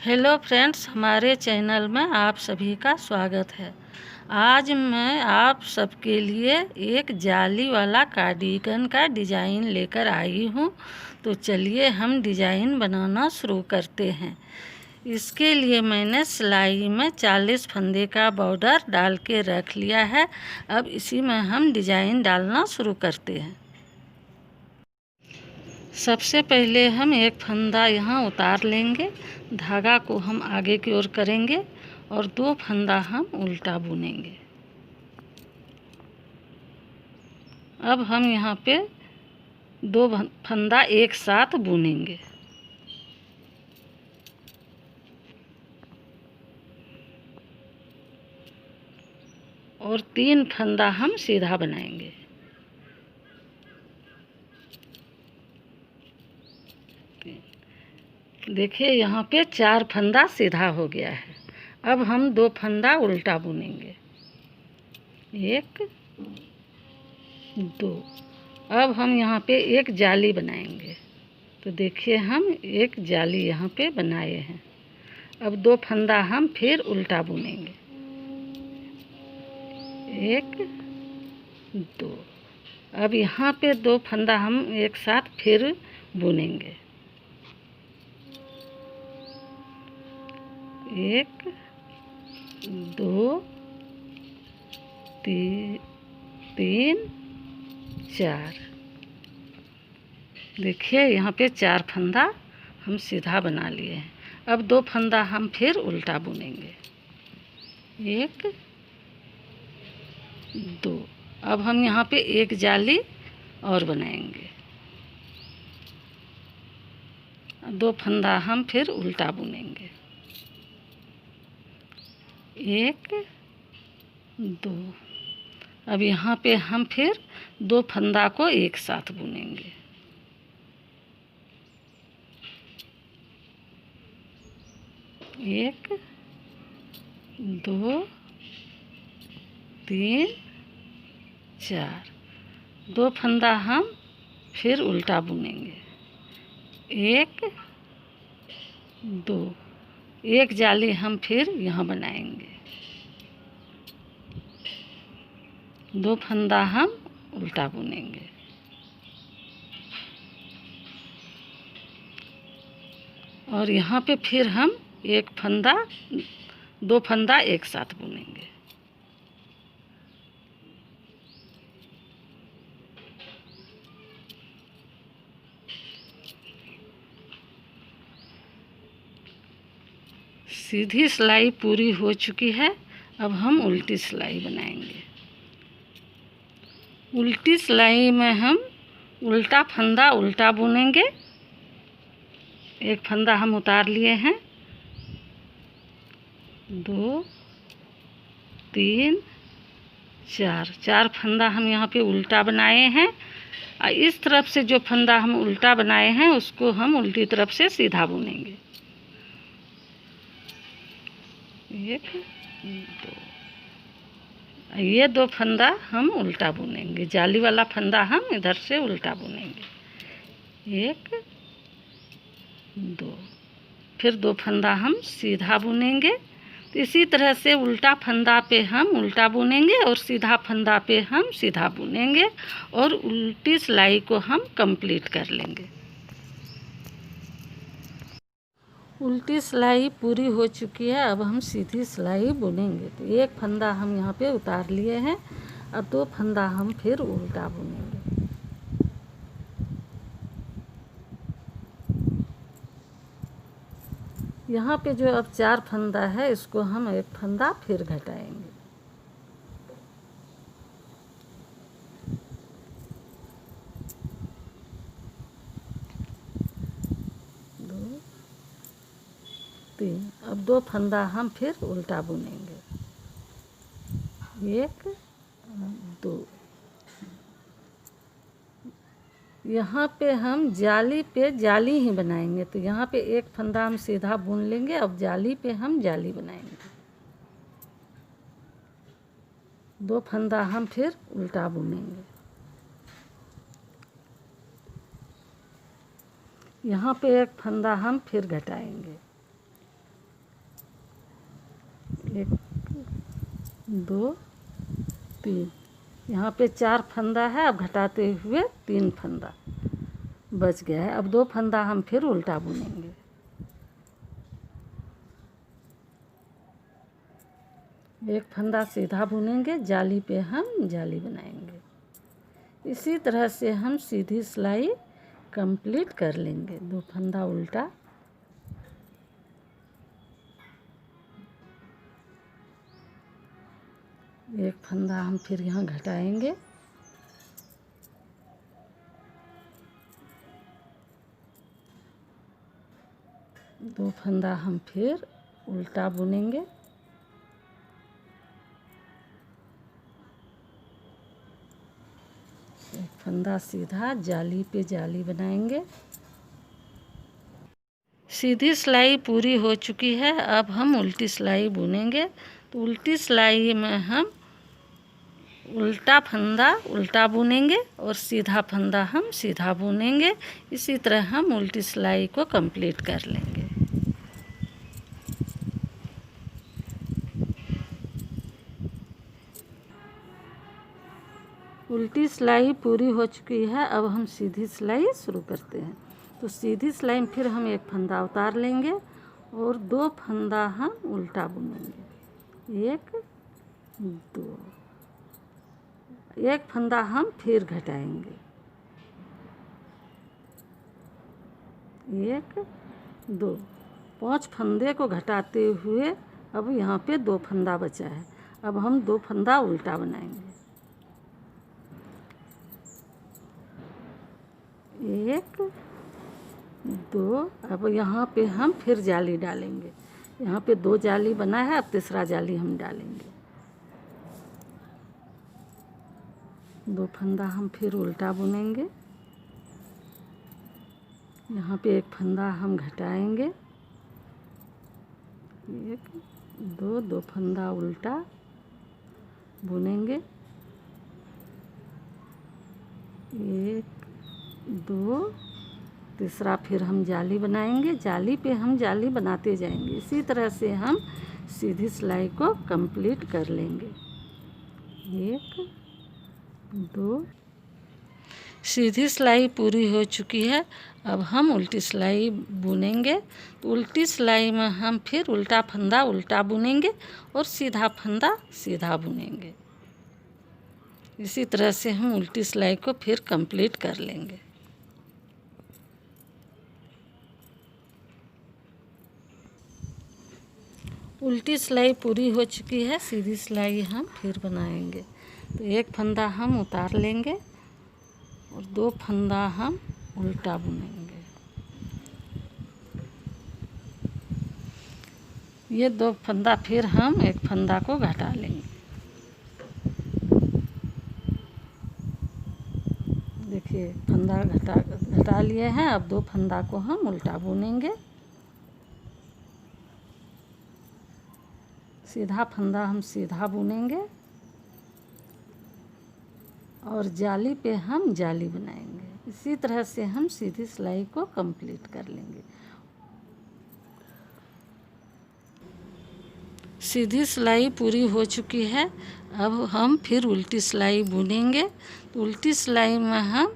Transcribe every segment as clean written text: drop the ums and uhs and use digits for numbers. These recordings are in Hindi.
हेलो फ्रेंड्स, हमारे चैनल में आप सभी का स्वागत है। आज मैं आप सबके लिए एक जाली वाला कार्डिगन का डिज़ाइन लेकर आई हूँ। तो चलिए हम डिज़ाइन बनाना शुरू करते हैं। इसके लिए मैंने सिलाई में 40 फंदे का बॉर्डर डाल के रख लिया है। अब इसी में हम डिज़ाइन डालना शुरू करते हैं। सबसे पहले हम एक फंदा यहाँ उतार लेंगे, धागा को हम आगे की ओर करेंगे और 2 फंदा हम उल्टा बुनेंगे। अब हम यहाँ पे 2 फंदा एक साथ बुनेंगे और 3 फंदा हम सीधा बनाएंगे। देखिए यहाँ पे 4 फंदा सीधा हो गया है। अब हम 2 फंदा उल्टा बुनेंगे, 1 2। अब हम यहाँ पे एक जाली बनाएंगे। तो देखिए हम एक जाली यहाँ पे बनाए हैं। अब 2 फंदा हम फिर उल्टा बुनेंगे, 1 2। अब यहाँ पे 2 फंदा हम एक साथ फिर बुनेंगे, 1 2 3 4। देखिए यहाँ पे 4 फंदा हम सीधा बना लिए हैं। अब 2 फंदा हम फिर उल्टा बुनेंगे, 1 2। अब हम यहाँ पे एक जाली और बनाएंगे, 2 फंदा हम फिर उल्टा बुनेंगे, 1 2। अब यहाँ पे हम फिर 2 फंदा को एक साथ बुनेंगे, 1 2 3 4। 2 फंदा हम फिर उल्टा बुनेंगे, 1 2। एक जाली हम फिर यहाँ बनाएंगे, 2 फंदा हम उल्टा बुनेंगे, और यहाँ पे फिर हम 2 फंदा एक साथ बुनेंगे। सीधी सिलाई पूरी हो चुकी है। अब हम उल्टी सिलाई बनाएंगे। उल्टी सिलाई में हम उल्टा फंदा उल्टा बुनेंगे। एक फंदा हम उतार लिए हैं, 2 3 4 फंदा हम यहाँ पे उल्टा बनाए हैं। और इस तरफ से जो फंदा हम उल्टा बनाए हैं उसको हम उल्टी तरफ से सीधा बुनेंगे, 1 2। ये 2 फंदा हम उल्टा बुनेंगे, जाली वाला फंदा हम इधर से उल्टा बुनेंगे, 1 2। फिर 2 फंदा हम सीधा बुनेंगे। तो इसी तरह से उल्टा फंदा पे हम उल्टा बुनेंगे और सीधा फंदा पे हम सीधा बुनेंगे और उल्टी सिलाई को हम कंप्लीट कर लेंगे। उल्टी सिलाई पूरी हो चुकी है। अब हम सीधी सिलाई बुनेंगे। तो एक फंदा हम यहाँ पे उतार लिए हैं। अब 2 फंदा हम फिर उल्टा बुनेंगे, यहाँ पे जो अब 4 फंदा है इसको हम एक फंदा फिर घटाएंगे, अब 2 फंदा हम फिर उल्टा बुनेंगे, 1 2। यहाँ पे हम जाली पे जाली ही बनाएंगे। तो यहाँ पे एक फंदा हम सीधा बुन लेंगे। अब जाली पे हम जाली बनाएंगे, 2 फंदा हम फिर उल्टा बुनेंगे, यहाँ पे एक फंदा हम फिर घटाएंगे, 1 2 3, यहाँ पे 4 फंदा है। अब घटाते हुए 3 फंदा बच गया है। अब 2 फंदा हम फिर उल्टा बुनेंगे। एक फंदा सीधा बुनेंगे, जाली पे हम जाली बनाएंगे। इसी तरह से हम सीधी सिलाई कंप्लीट कर लेंगे। 2 फंदा उल्टा, एक फंदा हम फिर यहाँ घटाएंगे, दो फंदा हम फिर उल्टा बुनेंगे, एक फंदा सीधा, जाली पे जाली बनाएंगे। सीधी सिलाई पूरी हो चुकी है। अब हम उल्टी सिलाई बुनेंगे। तो उल्टी सिलाई में हम उल्टा फंदा उल्टा बुनेंगे और सीधा फंदा हम सीधा बुनेंगे। इसी तरह हम उल्टी सिलाई को कंप्लीट कर लेंगे। उल्टी सिलाई पूरी हो चुकी है। अब हम सीधी सिलाई शुरू करते हैं। तो सीधी सिलाई में फिर हम एक फंदा उतार लेंगे और 2 फंदा हम उल्टा बुनेंगे। 1 2, एक फंदा हम फिर घटाएंगे, 1 2, 5 फंदे को घटाते हुए अब यहाँ पे 2 फंदा बचा है। अब हम 2 फंदा उल्टा बनाएंगे, 1 2। अब यहाँ पे हम फिर जाली डालेंगे। यहाँ पे 2 जाली बना है, अब तीसरा जाली हम डालेंगे। 2 फंदा हम फिर उल्टा बुनेंगे, यहाँ पे एक फंदा हम घटाएंगे, 1 2, 2 फंदा उल्टा बुनेंगे, 1 2, तीसरा फिर हम जाली बनाएंगे। जाली पे हम जाली बनाते जाएंगे। इसी तरह से हम सीधी सिलाई को कंप्लीट कर लेंगे। 1 2, सीधी सिलाई पूरी हो चुकी है। अब हम उल्टी सिलाई बुनेंगे। तो उल्टी सिलाई में हम फिर उल्टा फंदा उल्टा बुनेंगे और सीधा फंदा सीधा बुनेंगे। इसी तरह से हम उल्टी सिलाई को फिर कंप्लीट कर लेंगे। उल्टी सिलाई पूरी हो चुकी है। सीधी सिलाई हम फिर बनाएंगे। तो एक फंदा हम उतार लेंगे और 2 फंदा हम उल्टा बुनेंगे। ये 2 फंदा फिर हम एक फंदा को घटा लेंगे। देखिए फंदा घटा लिए हैं। अब 2 फंदा को हम उल्टा बुनेंगे। सीधा फंदा हम सीधा बुनेंगे और जाली पे हम जाली बनाएंगे। इसी तरह से हम सीधी सिलाई को कंप्लीट कर लेंगे। सीधी सिलाई पूरी हो चुकी है। अब हम फिर उल्टी सिलाई बुनेंगे। तो उल्टी सिलाई में हम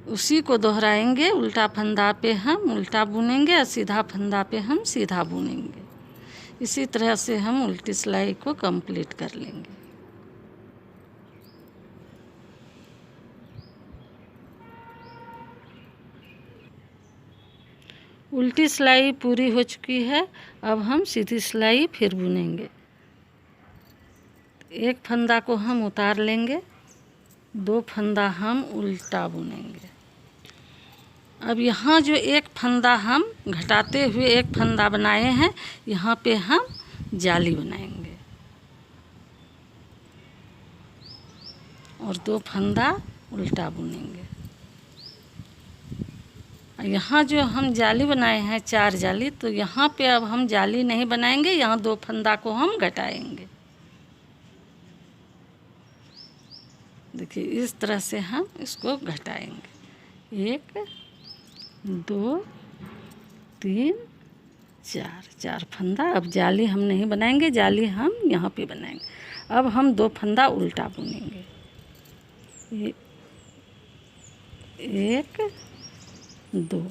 उसी को दोहराएंगे। उल्टा फंदा पे हम उल्टा बुनेंगे और सीधा फंदा पे हम सीधा बुनेंगे। इसी तरह से हम उल्टी सिलाई को कंप्लीट कर लेंगे। उल्टी सिलाई पूरी हो चुकी है। अब हम सीधी सिलाई फिर बुनेंगे। एक फंदा को हम उतार लेंगे, 2 फंदा हम उल्टा बुनेंगे। अब यहाँ जो एक फंदा हम घटाते हुए एक फंदा बनाए हैं, यहाँ पे हम जाली बनाएंगे और 2 फंदा उल्टा बुनेंगे। यहाँ जो हम जाली बनाए हैं 4 जाली, तो यहाँ पे अब हम जाली नहीं बनाएंगे। यहाँ 2 फंदा को हम घटाएंगे। देखिए इस तरह से हम इसको घटाएंगे। 1 2 3 चार फंदा। अब जाली हम नहीं बनाएंगे, जाली हम यहाँ पे बनाएंगे। अब हम 2 फंदा उल्टा बुनेंगे। एक 2,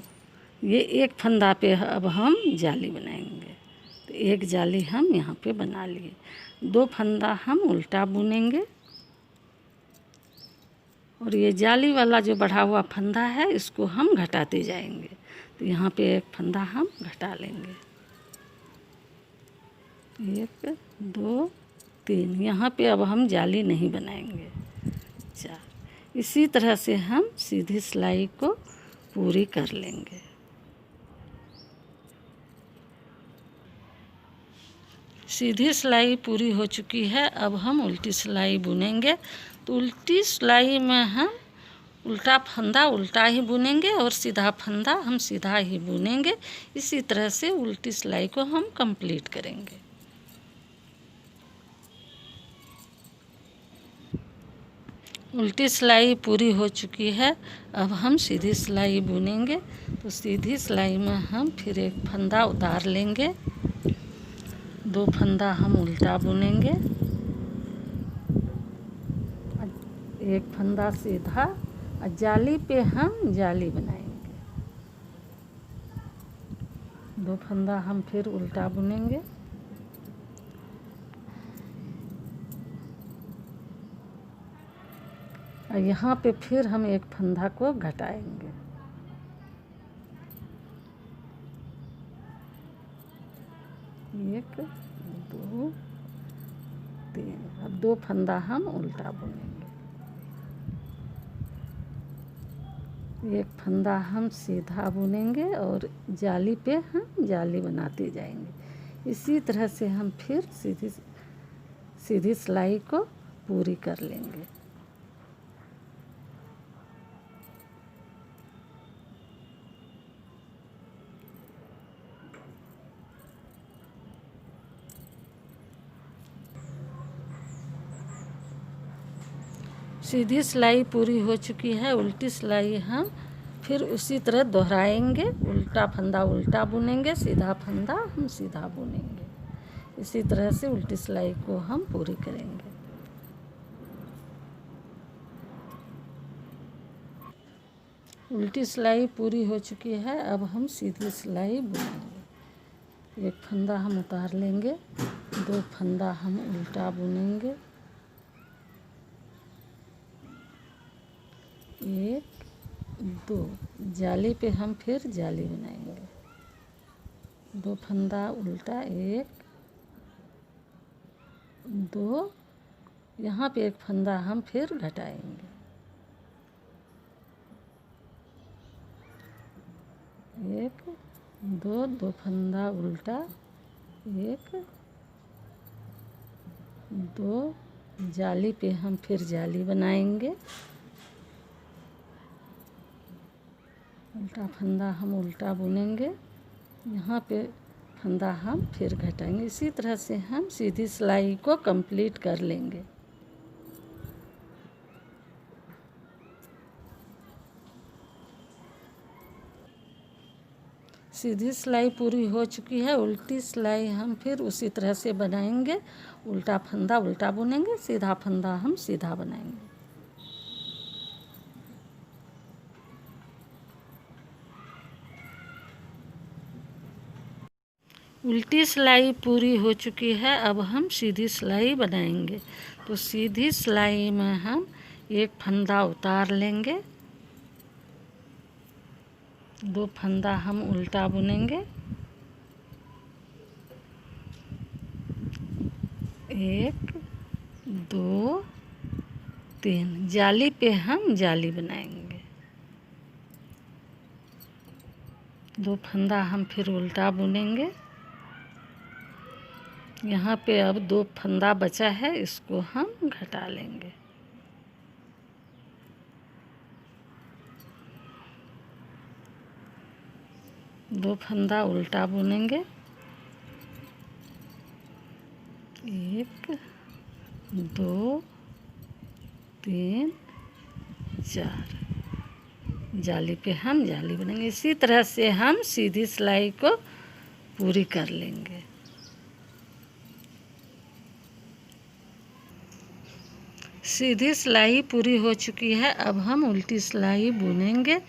ये एक फंदा पे अब हम जाली बनाएंगे। तो एक जाली हम यहाँ पे बना लिए। 2 फंदा हम उल्टा बुनेंगे और ये जाली वाला जो बढ़ा हुआ फंदा है इसको हम घटाते जाएंगे। तो यहाँ पे एक फंदा हम घटा लेंगे। 1 2 3, यहाँ पे अब हम जाली नहीं बनाएंगे। 4, इसी तरह से हम सीधी सिलाई को पूरी कर लेंगे। सीधी सिलाई पूरी हो चुकी है। अब हम उल्टी सिलाई बुनेंगे। तो उल्टी सिलाई में हम उल्टा फंदा उल्टा ही बुनेंगे और सीधा फंदा हम सीधा ही बुनेंगे। इसी तरह से उल्टी सिलाई को हम कंप्लीट करेंगे। उल्टी सिलाई पूरी हो चुकी है। अब हम सीधी सिलाई बुनेंगे। तो सीधी सिलाई में हम फिर एक फंदा उतार लेंगे। 2 फंदा हम उल्टा बुनेंगे। एक फंदा सीधा और जाली पे हम जाली बनाएंगे। 2 फंदा हम फिर उल्टा बुनेंगे। और यहाँ पे फिर हम एक फंदा को घटाएंगे। एक 2 3, अब 2 फंदा हम उल्टा बुनेंगे। एक फंदा हम सीधा बुनेंगे और जाली पे हम जाली बनाते जाएंगे। इसी तरह से हम फिर सीधी सिलाई को पूरी कर लेंगे। सीधी सिलाई पूरी हो चुकी है। उल्टी सिलाई हम फिर उसी तरह दोहराएंगे। उल्टा फंदा उल्टा बुनेंगे, सीधा फंदा हम सीधा बुनेंगे। इसी तरह से उल्टी सिलाई को हम पूरी करेंगे। उल्टी सिलाई पूरी हो चुकी है। अब हम सीधी सिलाई बुनेंगे। एक फंदा हम उतार लेंगे। 2 फंदा हम उल्टा बुनेंगे। 1 2, जाली पे हम फिर जाली बनाएंगे। 2 फंदा उल्टा, 1 2, यहाँ पे एक फंदा हम फिर घटाएंगे। 1 2, 2 फंदा उल्टा, 1 2, जाली पे हम फिर जाली बनाएंगे। उल्टा फंदा हम उल्टा बुनेंगे। यहाँ पे फंदा हम फिर घटाएंगे। इसी तरह से हम सीधी सिलाई को कंप्लीट कर लेंगे। सीधी सिलाई पूरी हो चुकी है। उल्टी सिलाई हम फिर उसी तरह से बनाएंगे। उल्टा फंदा उल्टा बुनेंगे, सीधा फंदा हम सीधा बनाएंगे। उल्टी सिलाई पूरी हो चुकी है। अब हम सीधी सिलाई बनाएंगे। तो सीधी सिलाई में हम एक फंदा उतार लेंगे। 2 फंदा हम उल्टा बुनेंगे। 1 2 3, जाली पे हम जाली बनाएंगे। 2 फंदा हम फिर उल्टा बुनेंगे। यहाँ पे अब 2 फंदा बचा है, इसको हम घटा लेंगे। दो फंदा उल्टा बुनेंगे। 1 2 3 4, जाली पे हम जाली बुनेंगे। इसी तरह से हम सीधी सिलाई को पूरी कर लेंगे। सीधी सिलाई पूरी हो चुकी है। अब हम उल्टी सिलाई बुनेंगे।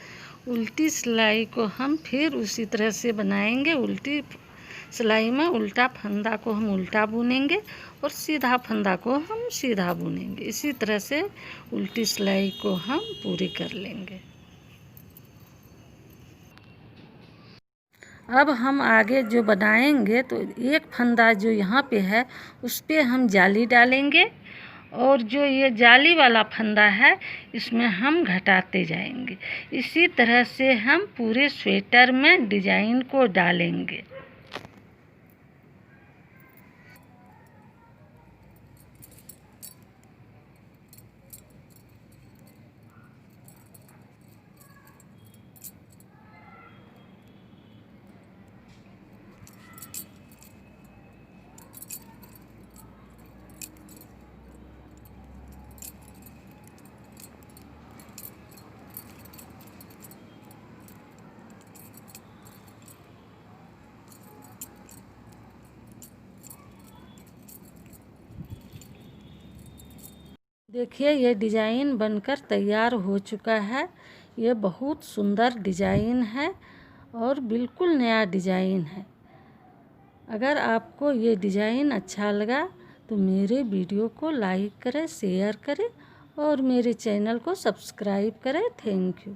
उल्टी सिलाई को हम फिर उसी तरह से बनाएंगे। उल्टी सिलाई में उल्टा फंदा को हम उल्टा बुनेंगे और सीधा फंदा को हम सीधा बुनेंगे। इसी तरह से उल्टी सिलाई को हम पूरी कर लेंगे। अब हम आगे जो बनाएंगे तो एक फंदा जो यहाँ पे है उस पे हम जाली डालेंगे और जो ये जाली वाला फंदा है इसमें हम घटाते जाएंगे। इसी तरह से हम पूरे स्वेटर में डिजाइन को डालेंगे। देखिए ये डिजाइन बनकर तैयार हो चुका है। ये बहुत सुंदर डिजाइन है और बिल्कुल नया डिजाइन है। अगर आपको ये डिजाइन अच्छा लगा तो मेरे वीडियो को लाइक करें, शेयर करें और मेरे चैनल को सब्सक्राइब करें। Thank you.